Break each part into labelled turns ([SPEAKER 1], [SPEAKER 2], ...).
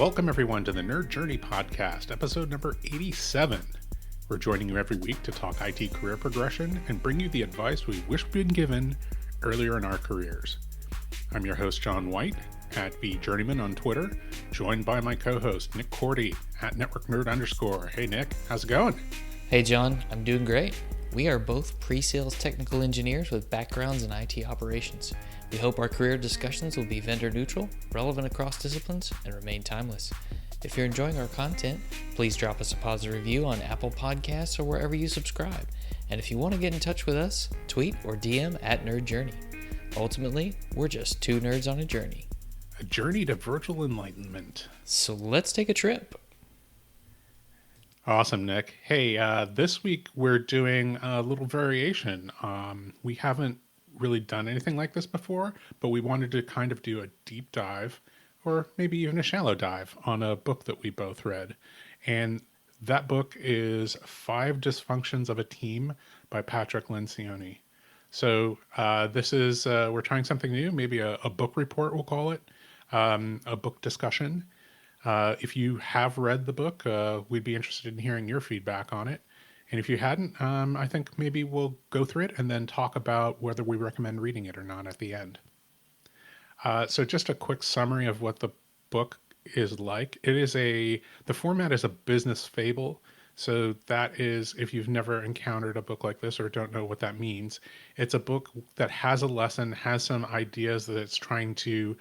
[SPEAKER 1] Welcome everyone to the Nerd Journey Podcast, episode number 87. We're joining you every week to talk IT career progression and bring you the advice we wish we'd been given earlier in our careers. I'm your host, John White, at VJourneyman on Twitter, joined by my co-host, Nick Cordy, at NetworkNerd_. Hey Nick, how's it going?
[SPEAKER 2] Hey John, I'm doing great. We are both pre-sales technical engineers with backgrounds in IT operations. We hope our career discussions will be vendor neutral, relevant across disciplines, and remain timeless. If you're enjoying our content, please drop us a positive review on Apple Podcasts or wherever you subscribe. And if you want to get in touch with us, tweet or DM at Nerd Journey. Ultimately, we're just two nerds on a journey.
[SPEAKER 1] A journey to virtual enlightenment.
[SPEAKER 2] So let's take a trip.
[SPEAKER 1] Awesome, Nick. Hey, this week we're doing a little variation. We haven't really done anything like this before, but we wanted to kind of do a deep dive, or maybe even a shallow dive, on a book that we both read. And that book is 5 Dysfunctions of a Team by Patrick Lencioni. So this is, we're trying something new, maybe a book report, we'll call it, a book discussion. If you have read the book, we'd be interested in hearing your feedback on it. And if you hadn't, I think maybe we'll go through it and then talk about whether we recommend reading it or not at the end. So just a quick summary of what the book is like. The format is a business fable. So that is, if you've never encountered a book like this or don't know what that means, it's a book that has a lesson, has some ideas that it's trying to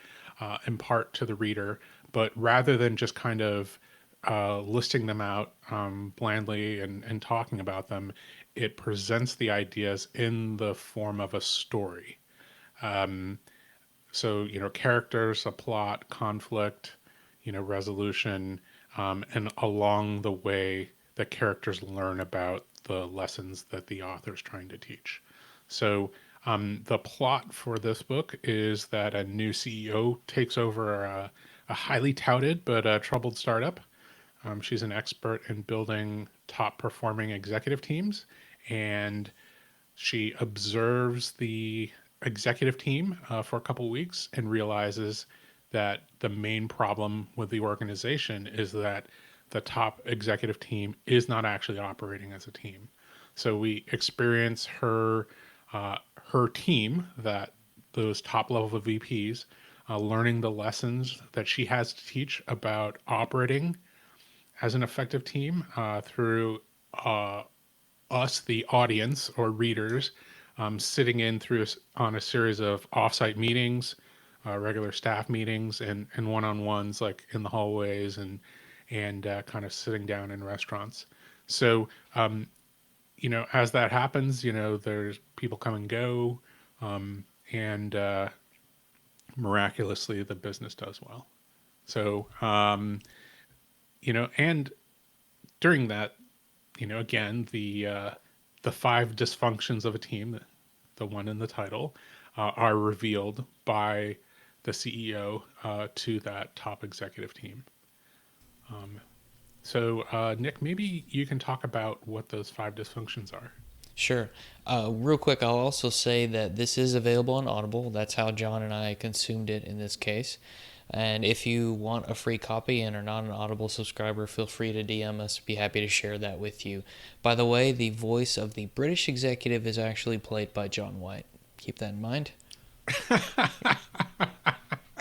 [SPEAKER 1] impart to the reader, but rather than just kind of listing them out blandly and talking about them, it presents the ideas in the form of a story. So, characters, a plot, conflict, resolution, and along the way, the characters learn about the lessons that the author's trying to teach. So the plot for this book is that a new CEO takes over a highly touted but troubled startup. She's an expert in building top performing executive teams, and she observes the executive team for a couple weeks and realizes that the main problem with the organization is that the top executive team is not actually operating as a team. So we experience her team, that those top level VPs, learning the lessons that she has to teach about operating as an effective team through us, the audience or readers, sitting in on a series of offsite meetings, regular staff meetings, and one-on-ones like in the hallways and kind of sitting down in restaurants. So, as that happens, there's people come and go, and miraculously the business does well. So, and during that, again, the 5 dysfunctions of a team, the one in the title, are revealed by the CEO to that top executive team. So Nick, maybe you can talk about what those 5 dysfunctions are.
[SPEAKER 2] Sure. Real quick, I'll also say that this is available on Audible. That's how John and I consumed it in this case. And if you want a free copy and are not an Audible subscriber, feel free to DM us. Be happy to share that with you. By the way, the voice of the British executive is actually played by John White. Keep that in mind.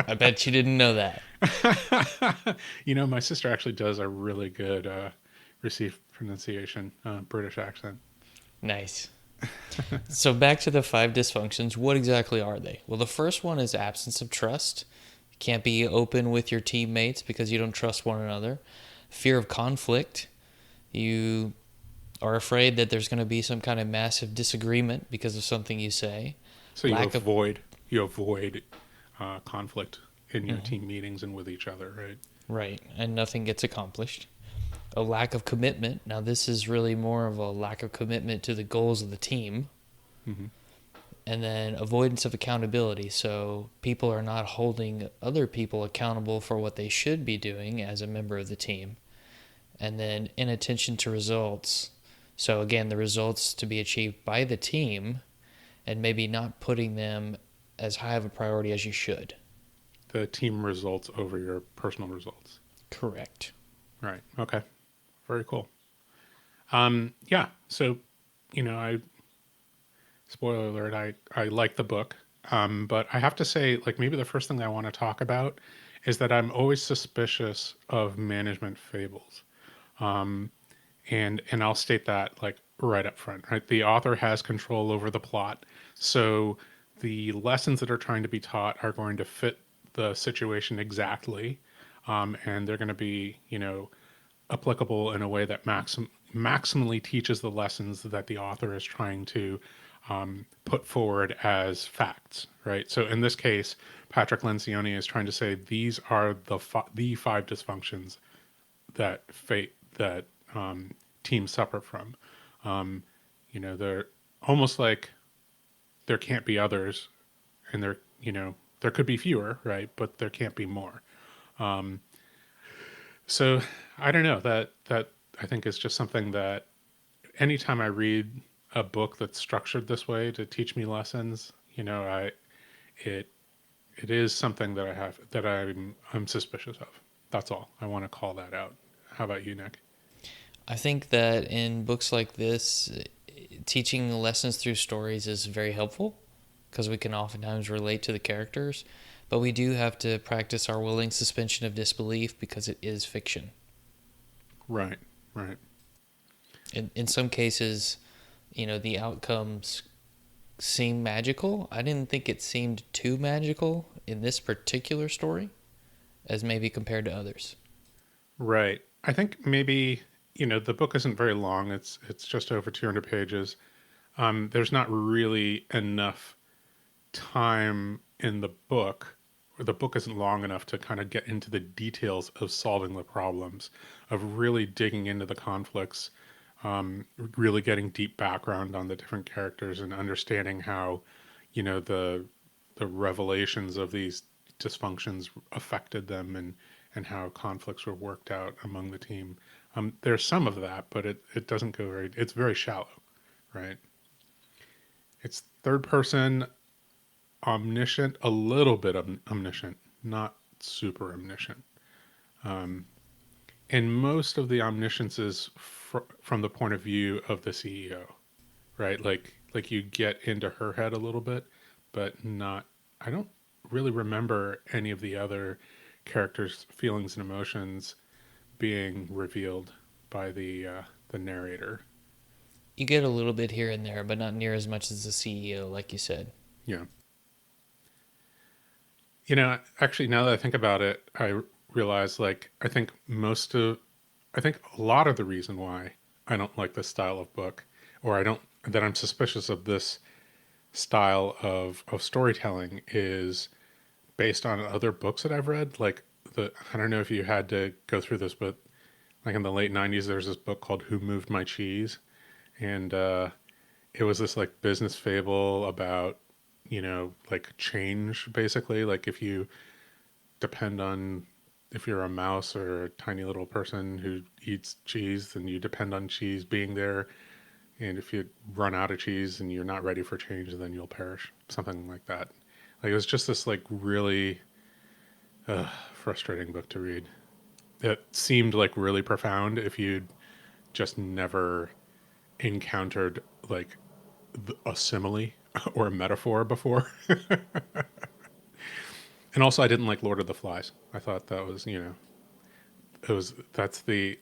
[SPEAKER 2] I bet you didn't know that.
[SPEAKER 1] My sister actually does a really good received pronunciation, British accent.
[SPEAKER 2] Nice. So back to the 5 dysfunctions. What exactly are they? Well, the first one is absence of trust. You can't be open with your teammates because you don't trust one another. Fear of conflict. You are afraid that there's going to be some kind of massive disagreement because of something you say.
[SPEAKER 1] So you avoid conflict in your team meetings and with each other, right?
[SPEAKER 2] Right, and nothing gets accomplished. A lack of commitment. Now, this is really more of a lack of commitment to the goals of the team. Mm-hmm. And then avoidance of accountability. So people are not holding other people accountable for what they should be doing as a member of the team. And then inattention to results. So again, the results to be achieved by the team and maybe not putting them as high of a priority as you should.
[SPEAKER 1] The team results over your personal results.
[SPEAKER 2] Correct.
[SPEAKER 1] Right. Okay. Very cool. Yeah. So, I spoiler alert, I like the book. But I have to say, like, maybe the first thing I want to talk about is that I'm always suspicious of management fables. And I'll state that like right up front, right? The author has control over the plot. So the lessons that are trying to be taught are going to fit the situation exactly. And they're going to be, applicable in a way that maximally teaches the lessons that the author is trying to put forward as facts, right? So in this case, Patrick Lencioni is trying to say these are the five dysfunctions that that teams suffer from. They're almost like there can't be others, and there could be fewer, right? But there can't be more. So I don't know, that I think is just something that anytime I read a book that's structured this way to teach me lessons, it it is something that I'm suspicious of. That's all. I want to call that out. How about you, Nick?
[SPEAKER 2] I think that in books like this, teaching lessons through stories is very helpful because we can oftentimes relate to the characters, but we do have to practice our willing suspension of disbelief because it is fiction.
[SPEAKER 1] Right, right.
[SPEAKER 2] In some cases, the outcomes seem magical. I didn't think it seemed too magical in this particular story as maybe compared to others.
[SPEAKER 1] Right. I think maybe, the book isn't very long. It's just over 200 pages. There's not really enough time in the book, or the book isn't long enough to kind of get into the details of solving the problems, of really digging into the conflicts, really getting deep background on the different characters and understanding how, the revelations of these dysfunctions affected them and how conflicts were worked out among the team. There's some of that, but it doesn't go it's very shallow, right? It's third person, omniscient, a little bit omniscient, not super omniscient. And most of the omniscience is from the point of view of the CEO, right? Like you get into her head a little bit, but not. I don't really remember any of the other characters' feelings and emotions being revealed by the narrator.
[SPEAKER 2] You get a little bit here and there, but not near as much as the CEO, like you said.
[SPEAKER 1] Yeah. Actually, now that I think about it, I realize like I think a lot of the reason why I don't like this style of book, or that I'm suspicious of this style of storytelling is based on other books that I've read. Like I don't know if you had to go through this, but like in the late '90s, there's this book called "Who Moved My Cheese," and it was this like business fable about like change, basically. Like if you depend on if you're a mouse or a tiny little person who eats cheese, then you depend on cheese being there. And if you run out of cheese and you're not ready for change, then you'll perish. Something like that. Like it was just this like really frustrating book to read. It seemed like really profound if you'd just never encountered like a simile or a metaphor before. And also, I didn't like Lord of the Flies. I thought that was, that's the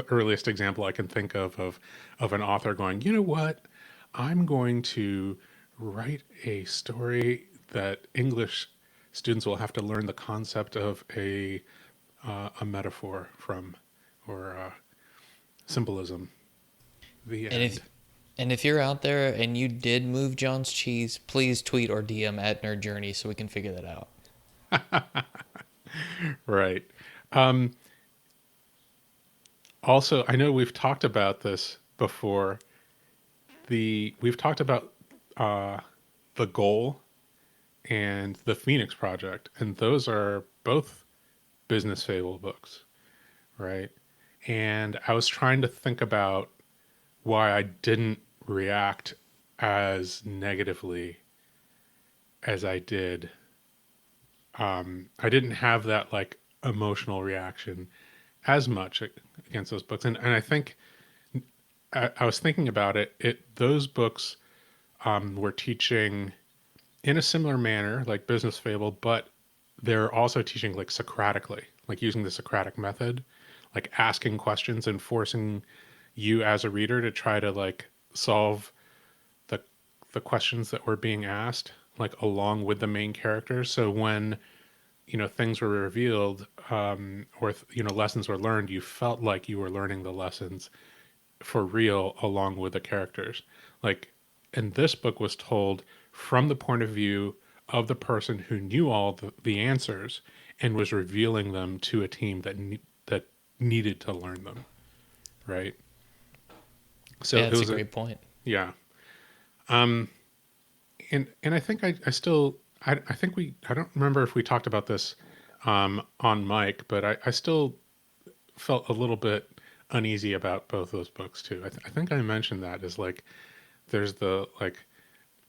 [SPEAKER 1] earliest example I can think of an author going, you know what, I'm going to write a story that English students will have to learn the concept of a metaphor from, or symbolism. The
[SPEAKER 2] And
[SPEAKER 1] end.
[SPEAKER 2] if you're out there and you did move John's cheese, please tweet or DM at Nerd Journey so we can figure that out.
[SPEAKER 1] Right. Also, I know we've talked about this before. We've talked about uh, the goal and the Phoenix Project, and those are both business fable books, right? And I was trying to think about why I didn't react as negatively as I did. I didn't have that like emotional reaction as much against those books. And I think I was thinking about it. Those books were teaching in a similar manner, like business fable, but they're also teaching like Socratically, like using the Socratic method, like asking questions and forcing you as a reader to try to like solve the the questions that were being asked, like along with the main characters. So when things were revealed, or lessons were learned, you felt like you were learning the lessons for real along with the characters. Like, and this book was told from the point of view of the person who knew all the answers and was revealing them to a team that needed to learn them, right? So
[SPEAKER 2] Yeah,
[SPEAKER 1] it
[SPEAKER 2] that's a
[SPEAKER 1] was
[SPEAKER 2] great point.
[SPEAKER 1] yeah. And I think I still I think I don't remember if we talked about this on mic, but I still felt a little bit uneasy about both those books too. I think I mentioned that as like there's the like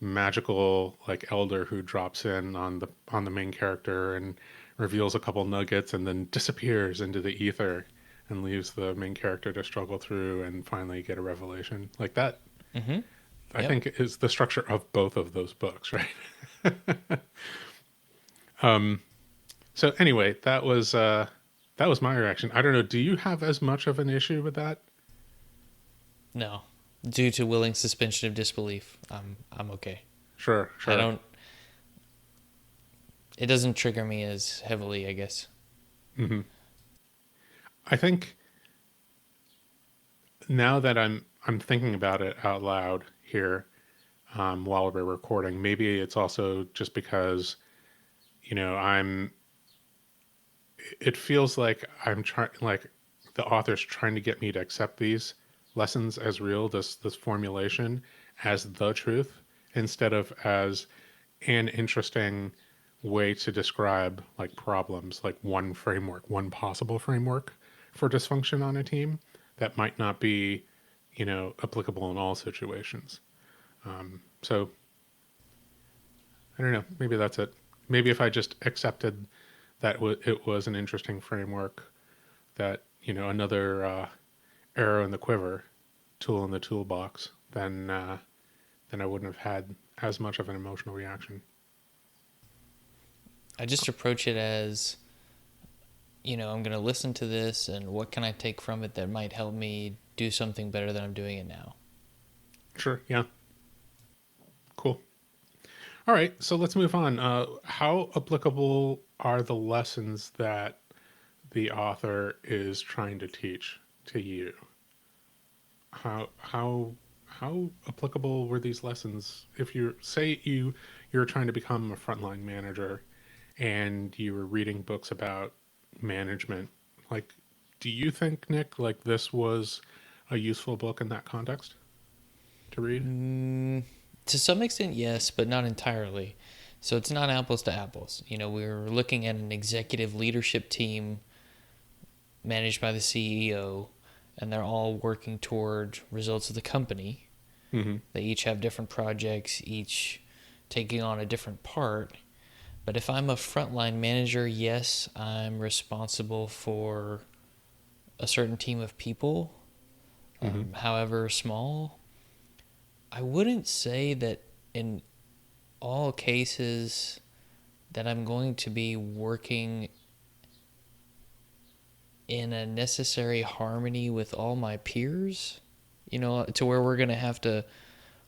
[SPEAKER 1] magical like elder who drops in on the main character and reveals a couple nuggets and then disappears into the ether and leaves the main character to struggle through and finally get a revelation like that.
[SPEAKER 2] Mm-hmm.
[SPEAKER 1] I
[SPEAKER 2] Yep.
[SPEAKER 1] think is the structure of both of those books, right? So anyway, that was my reaction. I don't know. Do you have as much of an issue with that?
[SPEAKER 2] No. Due to willing suspension of disbelief, I'm okay.
[SPEAKER 1] Sure,
[SPEAKER 2] I
[SPEAKER 1] sure.
[SPEAKER 2] don't. It doesn't trigger me as heavily, I guess.
[SPEAKER 1] Hmm. I think now that I'm thinking about it out loud here, while we're recording, maybe it's also just because I'm. It feels like I'm trying, like the author's trying to get me to accept these lessons as real, this formulation as the truth, instead of as an interesting way to describe like problems, like one framework, one possible framework for dysfunction on a team that might not be, applicable in all situations. So I don't know. Maybe that's it. Maybe if I just accepted that it was an interesting framework, that another arrow in the quiver, tool in the toolbox, then I wouldn't have had as much of an emotional reaction.
[SPEAKER 2] I just approach it as, I'm going to listen to this and what can I take from it that might help me do something better than I'm doing it now.
[SPEAKER 1] Sure. Yeah. Cool. All right. So let's move on. How applicable are the lessons that the author is trying to teach to you? How applicable were these lessons? If you say you're trying to become a frontline manager and you were reading books about management, like, do you think, Nick, like this was a useful book in that context to read?
[SPEAKER 2] To some extent, yes, but not entirely. So it's not apples to apples. We're looking at an executive leadership team managed by the CEO, and they're all working toward results of the company.
[SPEAKER 1] Mm-hmm.
[SPEAKER 2] They each have different projects, each taking on a different part. But if I'm a frontline manager, yes, I'm responsible for a certain team of people,
[SPEAKER 1] Mm-hmm.
[SPEAKER 2] however small. I wouldn't say that in all cases that I'm going to be working in a necessary harmony with all my peers, to where we're going to have to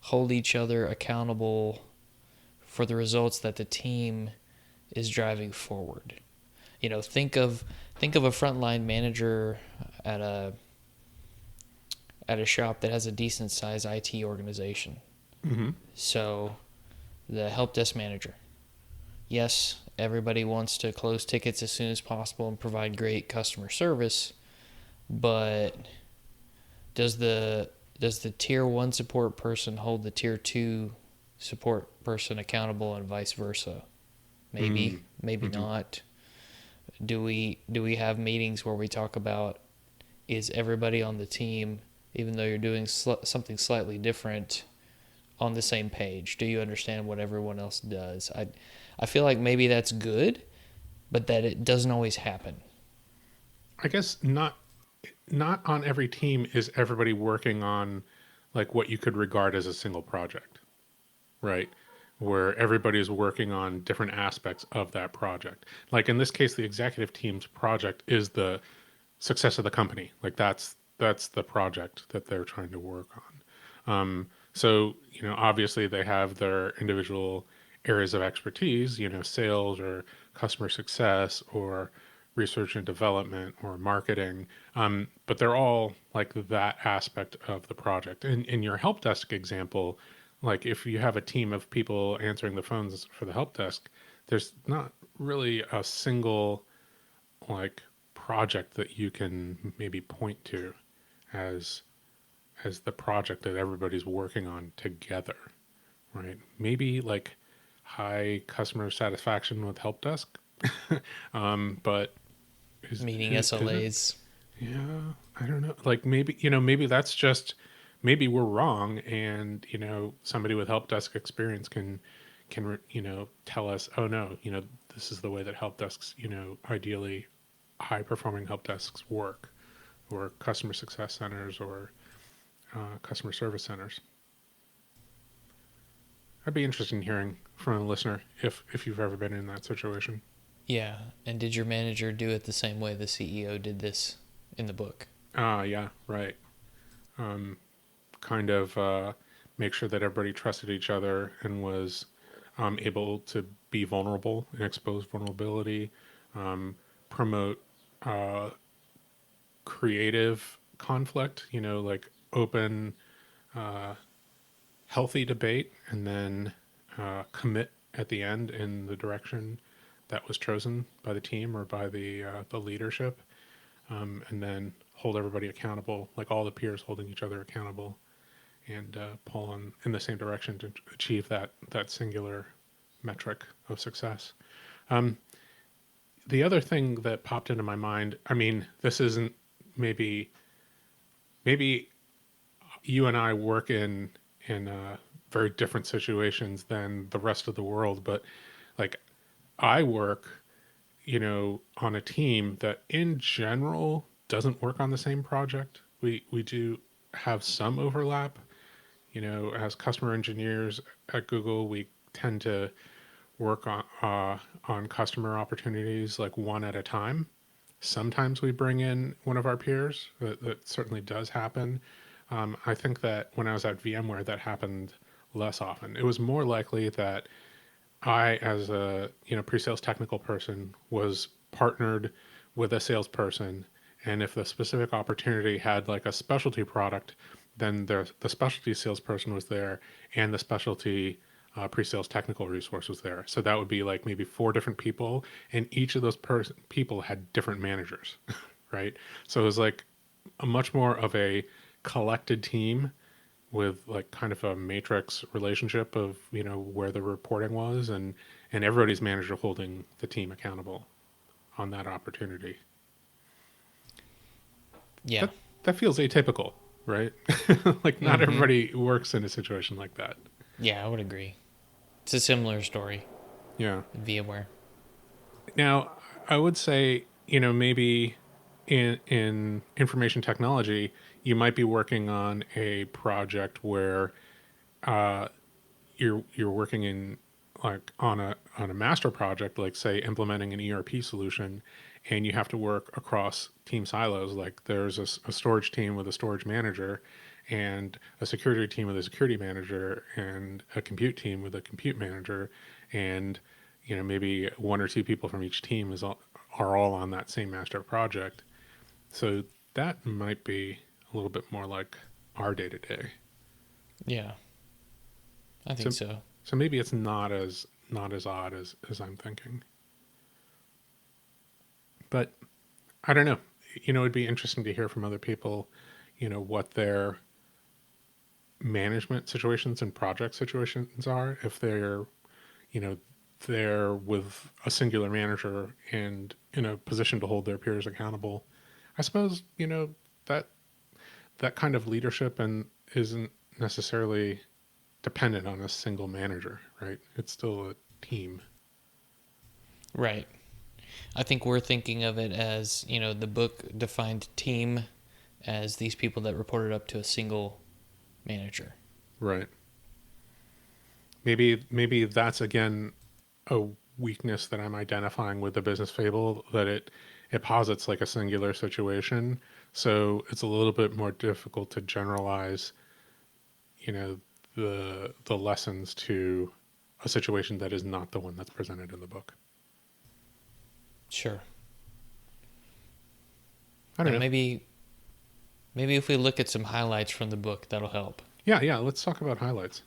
[SPEAKER 2] hold each other accountable for the results that the team is driving forward. Think of a frontline manager at a shop that has a decent sized IT organization.
[SPEAKER 1] Mm-hmm.
[SPEAKER 2] So the help desk manager. Yes, everybody wants to close tickets as soon as possible and provide great customer service, but does the tier 1 support person hold the tier 2 support person accountable and vice versa? Maybe, maybe
[SPEAKER 1] Mm-hmm.
[SPEAKER 2] not. Do we have meetings where we talk about, is everybody on the team, even though you're doing something slightly different, on the same page? Do you understand what everyone else does? I feel like maybe that's good, but that it doesn't always happen.
[SPEAKER 1] I guess not on every team is everybody working on like what you could regard as a single project, right? Where everybody's working on different aspects of that project. Like in this case, the executive team's project is the success of the company. Like that's the project that they're trying to work on. So obviously they have their individual areas of expertise. Sales or customer success or research and development or marketing. But they're all like that aspect of the project. In your help desk example, like if you have a team of people answering the phones for the help desk, there's not really a single like project that you can maybe point to as the project that everybody's working on together, right? Maybe like high customer satisfaction with help desk, but
[SPEAKER 2] Meeting
[SPEAKER 1] is it?
[SPEAKER 2] SLAs.
[SPEAKER 1] Yeah, I don't know. Like maybe that's just maybe we're wrong, and somebody with help desk experience can tell us, oh no, this is the way that help desks ideally high performing help desks work, or customer success centers, or customer service centers. I'd be interested in hearing from a listener if you've ever been in that situation.
[SPEAKER 2] Yeah. And did your manager do it the same way the CEO did this in the book?
[SPEAKER 1] Yeah, right. Kind of make sure that everybody trusted each other and was able to be vulnerable and expose vulnerability, promote uh, creative conflict, like open, healthy debate, and then commit at the end in the direction that was chosen by the team or by the leadership, and then hold everybody accountable, like all the peers holding each other accountable, and pull in the same direction to achieve that singular metric of success. The other thing that popped into my mind, I mean, this isn't maybe maybe you and I work in very different situations than the rest of the world, but like I work, on a team that in general doesn't work on the same project. We do have some overlap. As customer engineers at Google, we tend to work on customer opportunities like one at a time. Sometimes we bring in one of our peers. That certainly does happen. I think that when I was at VMware, that happened less often. It was more likely that I, as a pre-sales technical person, was partnered with a salesperson, and if the specific opportunity had like a specialty product, then the specialty salesperson was there, and the specialty pre-sales technical resource was there. So that would be like maybe four different people, and each of those people had different managers, right? So it was like a much more of a collected team with like kind of a matrix relationship of where the reporting was, and everybody's manager holding the team accountable on that opportunity.
[SPEAKER 2] Yeah.
[SPEAKER 1] That feels atypical, right? Like not
[SPEAKER 2] Mm-hmm.
[SPEAKER 1] everybody works in a situation like that.
[SPEAKER 2] Yeah, I would agree. It's a similar story
[SPEAKER 1] Yeah.
[SPEAKER 2] in VMware.
[SPEAKER 1] Now I would say maybe in information technology you might be working on a project where you're working in like on a master project, like say implementing an ERP solution, and you have to work across team silos. Like there's a storage team with a storage manager, and a security team with a security manager, and a compute team with a compute manager, and maybe one or two people from each team are all on that same master project. So that might be a little bit more like our day to day.
[SPEAKER 2] Yeah, I think
[SPEAKER 1] So
[SPEAKER 2] so.
[SPEAKER 1] so maybe it's not as odd as I'm thinking. But I don't know. It'd be interesting to hear from other people, what their management situations and project situations are, if you know, they're with a singular manager and in a position to hold their peers accountable. I suppose, that that kind of leadership and isn't necessarily dependent on a single manager, right? It's still a team.
[SPEAKER 2] Right. I think we're thinking of it as, the book defined team as these people that reported up to a single manager.
[SPEAKER 1] Right. Maybe that's again a weakness that I'm identifying with the business fable, that it posits like a singular situation, so it's a little bit more difficult to generalize, you know, the lessons to a situation that is not the one that's presented in the book.
[SPEAKER 2] Sure.
[SPEAKER 1] I don't
[SPEAKER 2] Now
[SPEAKER 1] know.
[SPEAKER 2] maybe if we look at some highlights from the book, that'll help.
[SPEAKER 1] Yeah, let's talk about highlights.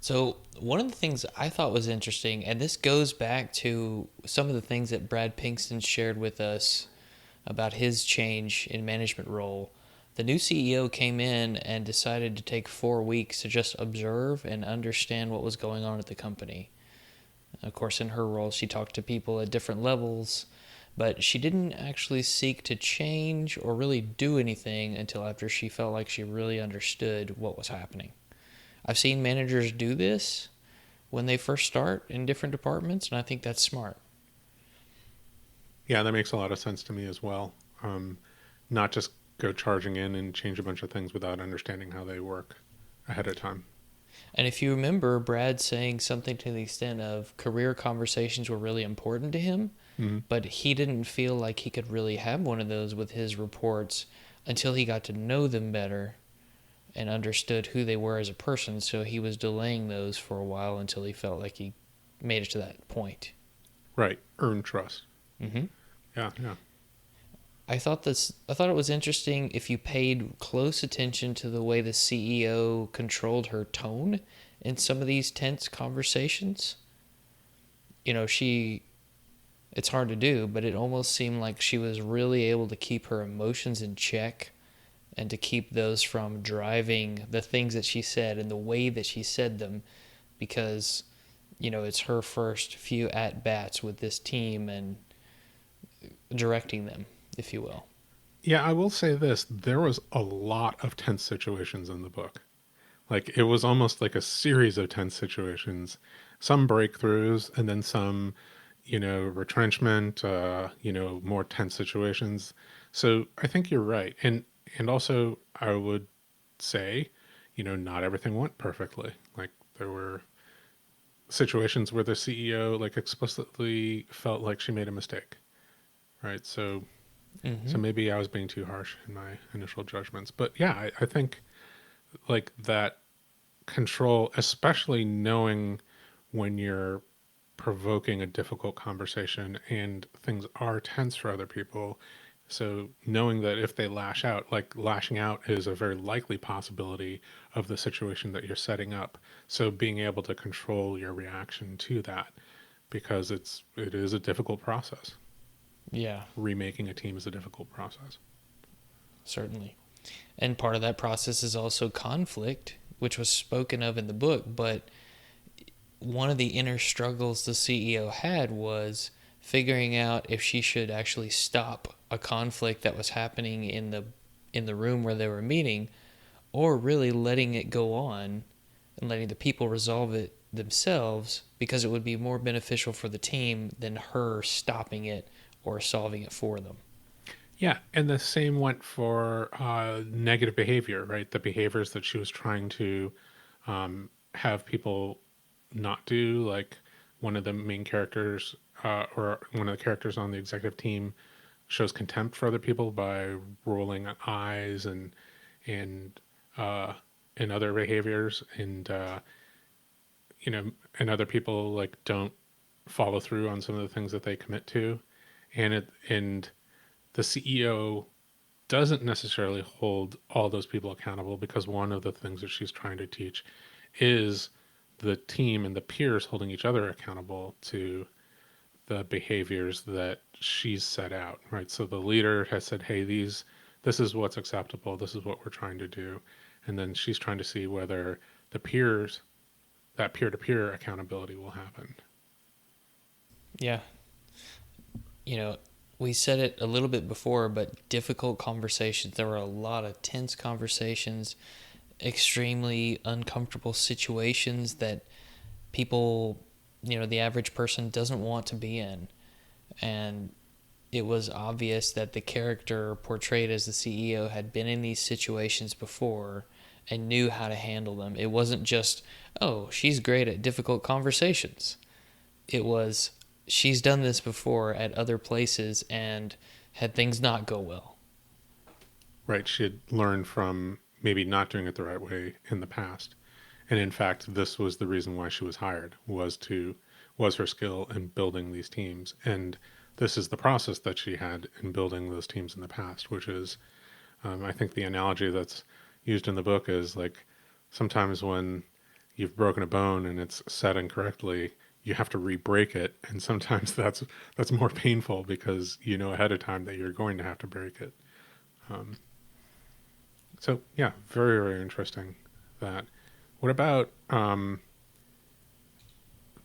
[SPEAKER 2] So, one of the things I thought was interesting, and this goes back to some of the things that Brad Pinkston shared with us about his change in management role. The new CEO came in and decided to take 4 weeks to just observe and understand what was going on at the company. Of course, in her role, she talked to people at different levels, but she didn't actually seek to change or really do anything until after she felt like she really understood what was happening. I've seen managers do this when they first start in different departments, and I think that's smart.
[SPEAKER 1] Yeah, that makes a lot of sense to me as well. Not just go charging in and change a bunch of things without understanding how they work ahead of time.
[SPEAKER 2] And if you remember Brad saying something to the extent of career conversations were really important to him,
[SPEAKER 1] Mm-hmm.
[SPEAKER 2] but he didn't feel like he could really have one of those with his reports until he got to know them better and understood who they were as a person. So he was delaying those for a while until he felt like he made it to that point.
[SPEAKER 1] Right. Earn trust.
[SPEAKER 2] Mm-hmm.
[SPEAKER 1] Yeah.
[SPEAKER 2] I thought it was interesting if you paid close attention to the way the CEO controlled her tone in some of these tense conversations. It's hard to do, but it almost seemed like she was really able to keep her emotions in check and to keep those from driving the things that she said and the way that she said them, because it's her first few at bats with this team and directing them, if you will.
[SPEAKER 1] Yeah, I will say this. There was a lot of tense situations in the book. Like, it was almost like a series of tense situations, some breakthroughs, and then some, retrenchment, more tense situations. So I think you're right. And also I would say, not everything went perfectly. Like, there were situations where the CEO like explicitly felt like she made a mistake. Right. So
[SPEAKER 2] Mm-hmm.
[SPEAKER 1] maybe I was being too harsh in my initial judgments. But yeah, I think like that control, especially knowing when you're provoking a difficult conversation and things are tense for other people. So knowing that if they lash out, like lashing out is a very likely possibility of the situation that you're setting up. So being able to control your reaction to that, because it is a difficult process.
[SPEAKER 2] Yeah,
[SPEAKER 1] Remaking a team is a difficult process.
[SPEAKER 2] certainly. And part of that process is also conflict, which was spoken of in the book. But one of the inner struggles the CEO had was figuring out if she should actually stop a conflict that was happening in the room where they were meeting, or really letting it go on and letting the people resolve it themselves, because it would be more beneficial for the team than her stopping it or solving it for them.
[SPEAKER 1] Yeah, and the same went for negative behavior, right? The behaviors that she was trying to have people not do, like one of the main characters or one of the characters on the executive team shows contempt for other people by rolling eyes and uh, and other behaviors, and other people like don't follow through on some of the things that they commit to, and the CEO doesn't necessarily hold all those people accountable, because one of the things that she's trying to teach is the team and the peers holding each other accountable to the behaviors that she's set out, right? So the leader has said, hey, this is what's acceptable, this is what we're trying to do. And then she's trying to see whether the peers, that peer-to-peer accountability will happen.
[SPEAKER 2] Yeah. You know, we said it a little bit before, but difficult conversations. There were a lot of tense conversations, extremely uncomfortable situations that people, the average person doesn't want to be in. And it was obvious that the character portrayed as the CEO had been in these situations before and knew how to handle them. It wasn't just, oh, she's great at difficult conversations. It was, she's done this before at other places and had things not go well.
[SPEAKER 1] Right. She had learned from maybe not doing it the right way in the past. And in fact, this was the reason why she was hired, was her skill in building these teams. And this is the process that she had in building those teams in the past, which is, I think the analogy that's used in the book is like sometimes when you've broken a bone and it's set incorrectly, you have to re-break it, and sometimes that's more painful because you know ahead of time that you're going to have to break it. So yeah, very very interesting. That. What about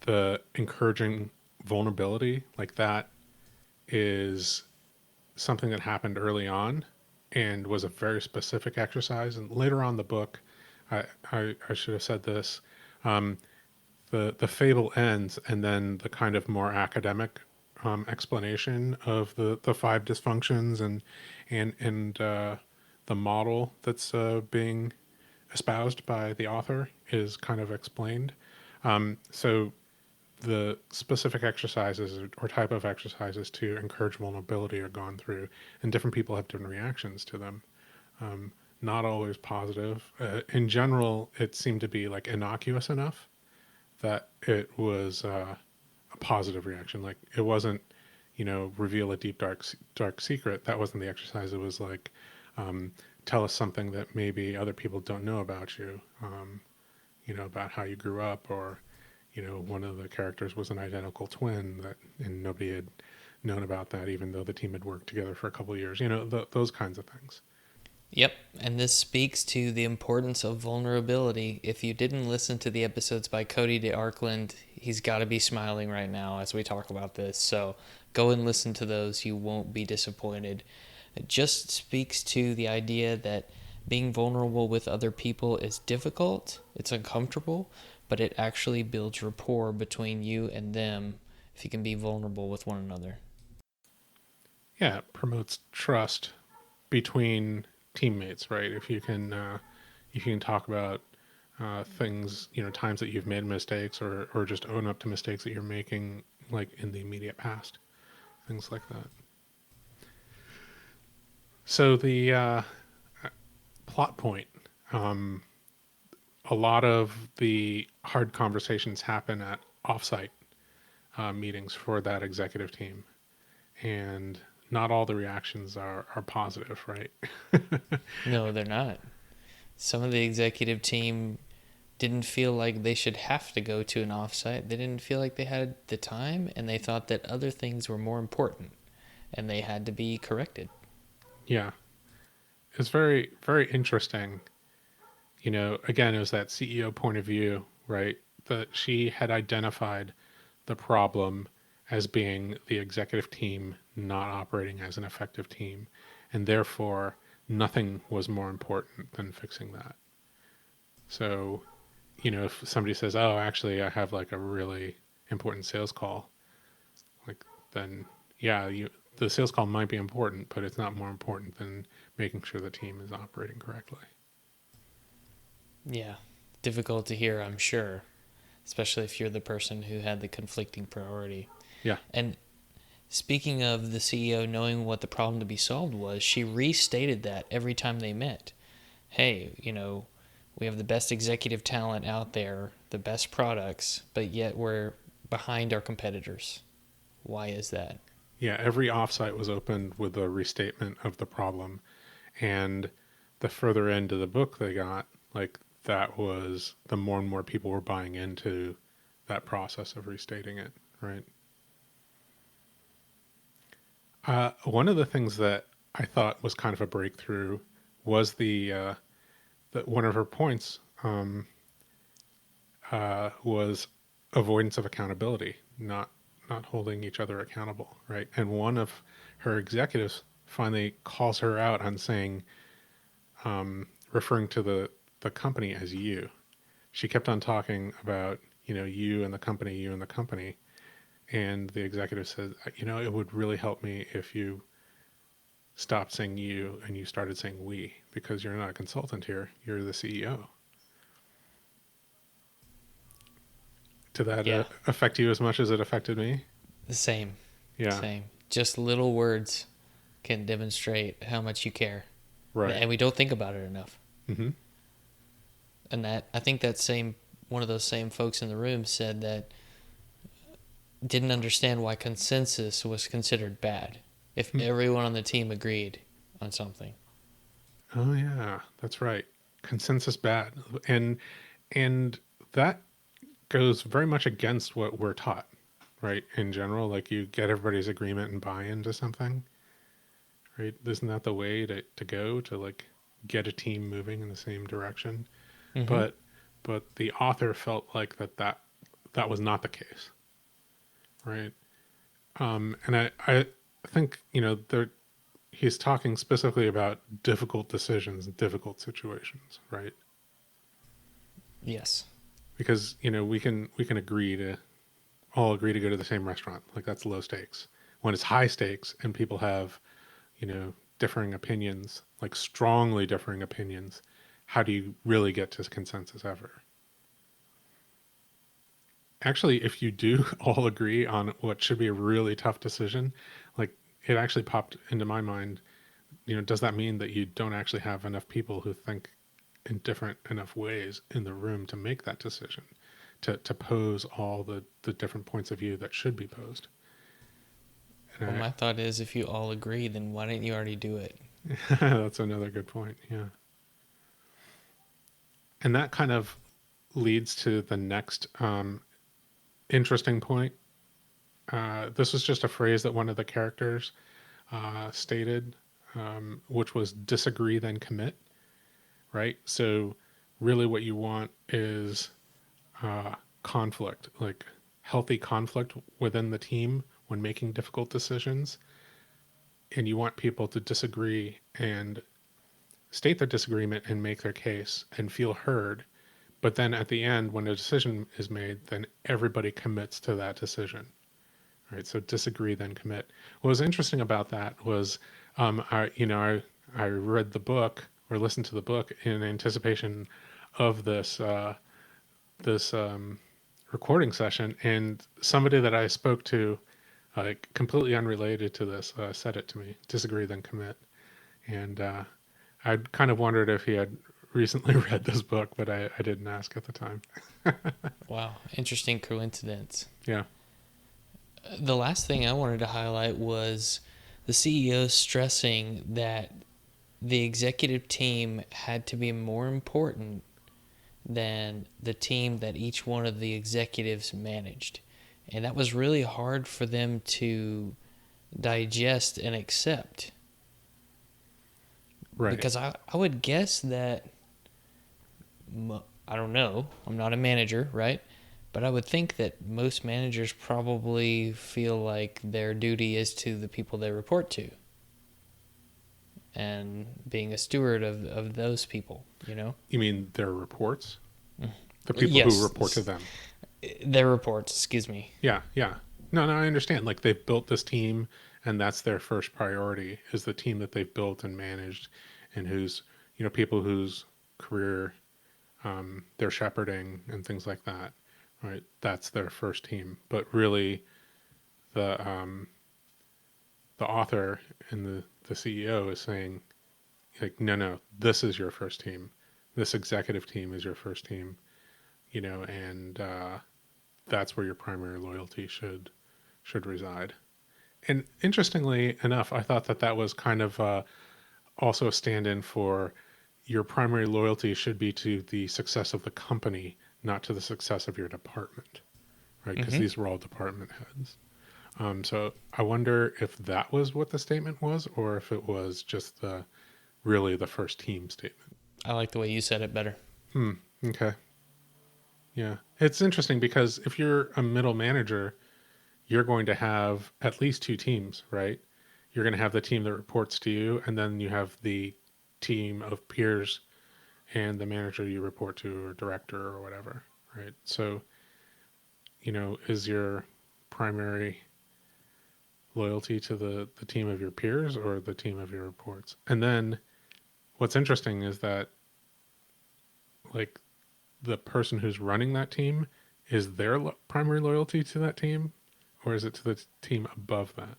[SPEAKER 1] the encouraging vulnerability? Like that is something that happened early on and was a very specific exercise. And later on in the book, I should have said this. Um, the fable ends, and then the kind of more academic explanation of the five dysfunctions and the model that's being espoused by the author is kind of explained. So the specific exercises or type of exercises to encourage vulnerability are gone through, and different people have different reactions to them. Not always positive. In general, it seemed to be like innocuous enough that it was a positive reaction. Like it wasn't, reveal a deep dark secret. That wasn't the exercise. It was like, tell us something that maybe other people don't know about you. About how you grew up, or one of the characters was an identical twin and nobody had known about that, even though the team had worked together for a couple of years. Those kinds of things.
[SPEAKER 2] Yep, and this speaks to the importance of vulnerability. If you didn't listen to the episodes by Cody DeArkland, he's got to be smiling right now as we talk about this. So go and listen to those. You won't be disappointed. It just speaks to the idea that being vulnerable with other people is difficult, it's uncomfortable, but it actually builds rapport between you and them if you can be vulnerable with one another.
[SPEAKER 1] Yeah, it promotes trust between teammates, right? If you can talk about things, times that you've made mistakes, or just own up to mistakes that you're making, like in the immediate past, things like that. So the plot point. Um, a lot of the hard conversations happen at offsite meetings for that executive team, and not all the reactions are positive, right?
[SPEAKER 2] No, they're not. Some of the executive team didn't feel like they should have to go to an offsite. They didn't feel like they had the time, and they thought that other things were more important, and they had to be corrected.
[SPEAKER 1] Yeah, it's very very interesting. Again, it was that CEO point of view, right? That she had identified the problem as being the executive team not operating as an effective team, and therefore nothing was more important than fixing that. So, if somebody says, "Oh, actually, I have like a really important sales call," like then yeah, the sales call might be important, but it's not more important than making sure the team is operating correctly.
[SPEAKER 2] Yeah, difficult to hear, I'm sure, especially if you're the person who had the conflicting priority.
[SPEAKER 1] Yeah,
[SPEAKER 2] And speaking of the CEO knowing what the problem to be solved was, she restated that every time they met. Hey, we have the best executive talent out there, the best products, but yet we're behind our competitors. Why is that?
[SPEAKER 1] yeah. Every offsite was opened with a restatement of the problem, and the further into the book they got, like that was the more and more people were buying into that process of restating it, right? One of the things that I thought was kind of a breakthrough was the one of her points was avoidance of accountability, not holding each other accountable, right? And one of her executives finally calls her out on saying, referring to the company as you. She kept on talking about you and the company, you and the company, And the executive said, it would really help me if you stopped saying you and you started saying we, because you're not a consultant here, you're the CEO. Did that
[SPEAKER 2] Yeah.
[SPEAKER 1] affect you as much as it affected me?
[SPEAKER 2] The same.
[SPEAKER 1] Yeah.
[SPEAKER 2] Same. Just little words can demonstrate how much you care.
[SPEAKER 1] Right.
[SPEAKER 2] And we don't think about it enough.
[SPEAKER 1] Mm-hmm.
[SPEAKER 2] And that, I think that same, one of those same folks in the room said that didn't understand why consensus was considered bad if everyone on the team agreed on something.
[SPEAKER 1] Oh yeah, that's right. Consensus bad. And that goes very much against what we're taught, right? In general, like you get everybody's agreement and buy into something, right? Isn't that the way to go to like get a team moving in the same direction?
[SPEAKER 2] Mm-hmm.
[SPEAKER 1] But the author felt like that was not the case, right? And I think, there he's talking specifically about difficult decisions and difficult situations, right?
[SPEAKER 2] Yes.
[SPEAKER 1] Because, we can all agree to go to the same restaurant. Like that's low stakes. When it's high stakes and people have, differing opinions, like strongly differing opinions, how do you really get to consensus ever? Actually, if you do all agree on what should be a really tough decision, like it actually popped into my mind, does that mean that you don't actually have enough people who think in different enough ways in the room to make that decision, to pose all the different points of view that should be posed?
[SPEAKER 2] Well,
[SPEAKER 1] And
[SPEAKER 2] my thought is if you all agree, then why didn't you already do it?
[SPEAKER 1] that's another good point. Yeah. And that kind of leads to the next interesting point. This was just a phrase that one of the characters stated, which was disagree, then commit, right? So, really, what you want is conflict, like healthy conflict within the team when making difficult decisions. And you want people to disagree and state their disagreement and make their case and feel heard. But then at the end, when a decision is made, then everybody commits to that decision. Right. So disagree, then commit. What was interesting about that was, I read the book or listened to the book in anticipation of this recording session, and somebody that I spoke to, like completely unrelated to this, said it to me: disagree, then commit. And I kind of wondered if he had recently read this book, but I didn't ask at the time.
[SPEAKER 2] Wow. Interesting coincidence.
[SPEAKER 1] Yeah.
[SPEAKER 2] The last thing I wanted to highlight was the CEO stressing that the executive team had to be more important than the team that each one of the executives managed. And that was really hard for them to digest and accept.
[SPEAKER 1] Right.
[SPEAKER 2] Because I would guess that, I don't know, I'm not a manager, right? But I would think that most managers probably feel like their duty is to the people they report to and being a steward of those people, you know?
[SPEAKER 1] You mean their reports? The people who report to
[SPEAKER 2] Yes,
[SPEAKER 1] them.
[SPEAKER 2] their reports, excuse me.
[SPEAKER 1] Yeah, yeah. No, I understand. Like they've built this team, and that's their first priority is the team that they've built and managed, and who's people whose career they're shepherding and things like that. Right, that's their first team. But really, the the author and the CEO is saying like, no, this is your first team. This executive team is your first team. And that's where your primary loyalty should reside. And interestingly enough, I thought that was kind of also a stand-in for your primary loyalty should be to the success of the company, not to the success of your department, right? Because
[SPEAKER 2] Mm-hmm.
[SPEAKER 1] these were all department heads. So I wonder if that was what the statement was, or if it was just really the first team statement.
[SPEAKER 2] I like the way you said it better.
[SPEAKER 1] Okay. Yeah. It's interesting because if you're a middle manager, you're going to have at least two teams, right? You're going to have the team that reports to you, and then you have the team of peers and the manager you report to or director or whatever, right? So, is your primary loyalty to the team of your peers or the team of your reports? And then what's interesting is that, like, the person who's running that team, is their primary loyalty to that team, or is it to the team above that?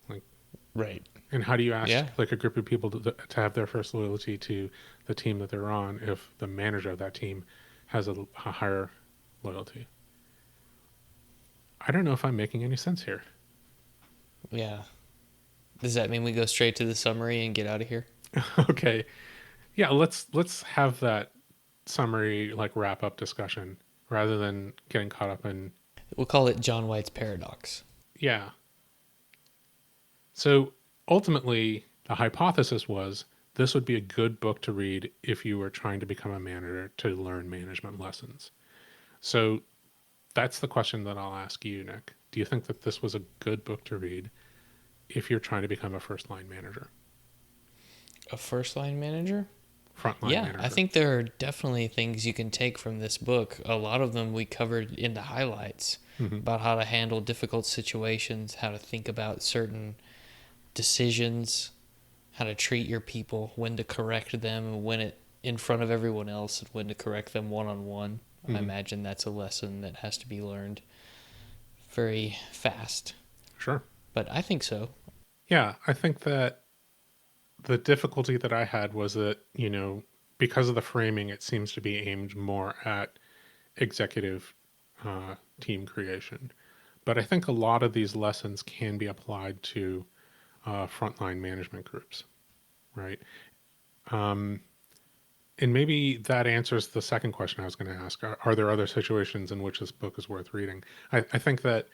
[SPEAKER 1] Like,
[SPEAKER 2] Right.
[SPEAKER 1] and how do you ask
[SPEAKER 2] Yeah.
[SPEAKER 1] like a group of people to have their first loyalty to the team that they're on if the manager of that team has a higher loyalty? I don't know if I'm making any sense here.
[SPEAKER 2] Yeah. Does that mean we go straight to the summary and get out of here?
[SPEAKER 1] Okay. Yeah, let's have that summary like wrap up discussion rather than getting caught up in.
[SPEAKER 2] We'll call it John White's paradox.
[SPEAKER 1] Yeah. So ultimately the hypothesis was this would be a good book to read if you were trying to become a manager to learn management lessons. So that's the question that I'll ask you, Nick. Do you think that this was a good book to read if you're trying to become a first line manager?
[SPEAKER 2] A first line manager?
[SPEAKER 1] Frontline
[SPEAKER 2] Yeah,
[SPEAKER 1] manager.
[SPEAKER 2] I think there are definitely things you can take from this book. A lot of them we covered in the highlights about how to handle difficult situations, how to think about certain decisions, how to treat your people, when to correct them, when it in front of everyone else, and when to correct them one on one. I imagine that's a lesson that has to be learned very fast.
[SPEAKER 1] Sure.
[SPEAKER 2] But I think so.
[SPEAKER 1] Yeah, I think that the difficulty that I had was that, because of the framing, it seems to be aimed more at executive team creation. But I think a lot of these lessons can be applied to frontline management groups, right? And maybe that answers the second question I was going to ask. Are there other situations in which this book is worth reading? I think that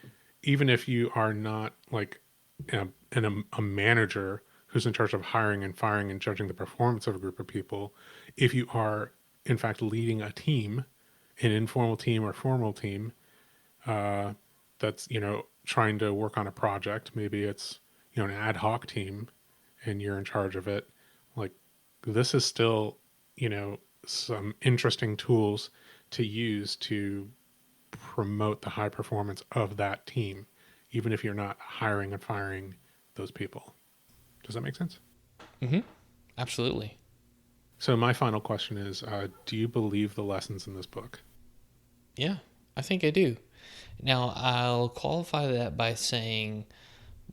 [SPEAKER 1] even if you are not like a manager who's in charge of hiring and firing and judging the performance of a group of people, if you are in fact leading a team, an informal team or formal team, that's trying to work on a project, maybe it's an ad hoc team, and you're in charge of it. Like, this is still some interesting tools to use to promote the high performance of that team, even if you're not hiring and firing those people. Does that make sense?
[SPEAKER 2] Mm-hmm. Absolutely.
[SPEAKER 1] So my final question is, do you believe the lessons in this book?
[SPEAKER 2] Yeah, I think I do. Now, I'll qualify that by saying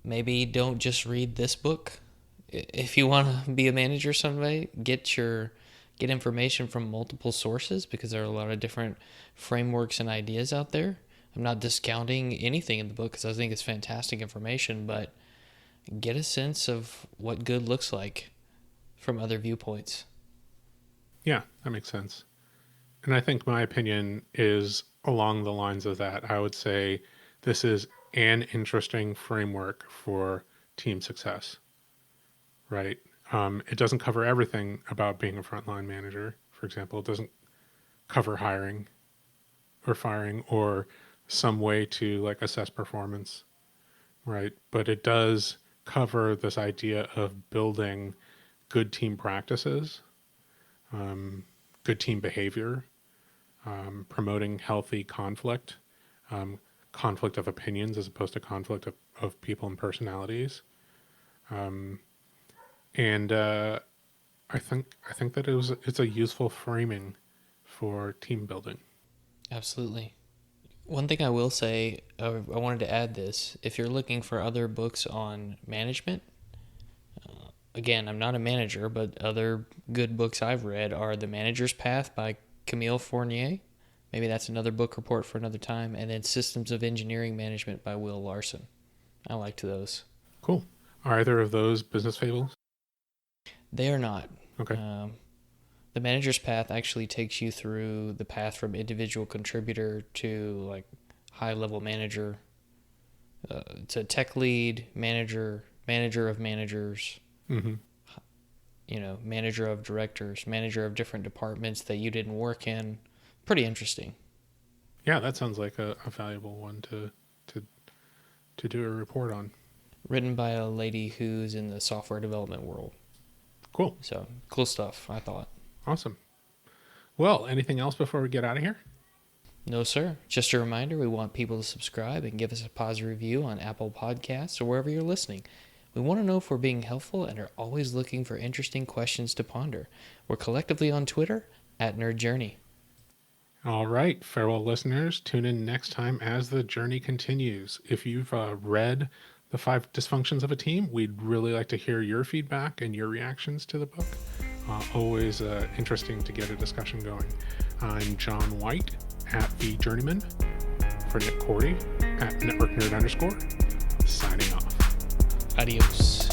[SPEAKER 2] maybe don't just read this book. If you want to be a manager someday, get information from multiple sources because there are a lot of different frameworks and ideas out there. I'm not discounting anything in the book because I think it's fantastic information, but get a sense of what good looks like from other viewpoints.
[SPEAKER 1] Yeah, that makes sense. And I think my opinion is along the lines of that. I would say this is an interesting framework for team success, right? It doesn't cover everything about being a frontline manager. For example, it doesn't cover hiring or firing or some way to like assess performance, right? But it does cover this idea of building good team practices, good team behavior, promoting healthy conflict, conflict of opinions as opposed to conflict of people and personalities. And I think that it's a useful framing for team building.
[SPEAKER 2] Absolutely. One thing I will say, I wanted to add this. If you're looking for other books on management, again, I'm not a manager, but other good books I've read are The Manager's Path by Camille Fournier. Maybe that's another book report for another time. And then Systems of Engineering Management by Will Larson. I liked those.
[SPEAKER 1] Cool. Are either of those business fables?
[SPEAKER 2] They are not.
[SPEAKER 1] Okay.
[SPEAKER 2] The Manager's Path actually takes you through the path from individual contributor to like high level manager, to tech lead, manager of managers,
[SPEAKER 1] Mm-hmm.
[SPEAKER 2] Manager of directors, manager of different departments that you didn't work in. Pretty interesting.
[SPEAKER 1] Yeah, that sounds like a valuable one to do a report on.
[SPEAKER 2] Written by a lady who's in the software development world.
[SPEAKER 1] Cool.
[SPEAKER 2] So cool stuff, I thought.
[SPEAKER 1] Awesome. Well, anything else before we get out of here?
[SPEAKER 2] No, sir. Just a reminder, we want people to subscribe and give us a positive review on Apple Podcasts or wherever you're listening. We want to know if we're being helpful and are always looking for interesting questions to ponder. We're collectively on Twitter at Nerd Journey.
[SPEAKER 1] All right, farewell listeners. Tune in next time as the journey continues. If you've read The 5 Dysfunctions of a Team, we'd really like to hear your feedback and your reactions to the book. Always interesting to get a discussion going. I'm John White at The Journeyman. For Nick Cordy at Network Nerd _ signing off.
[SPEAKER 2] Adios.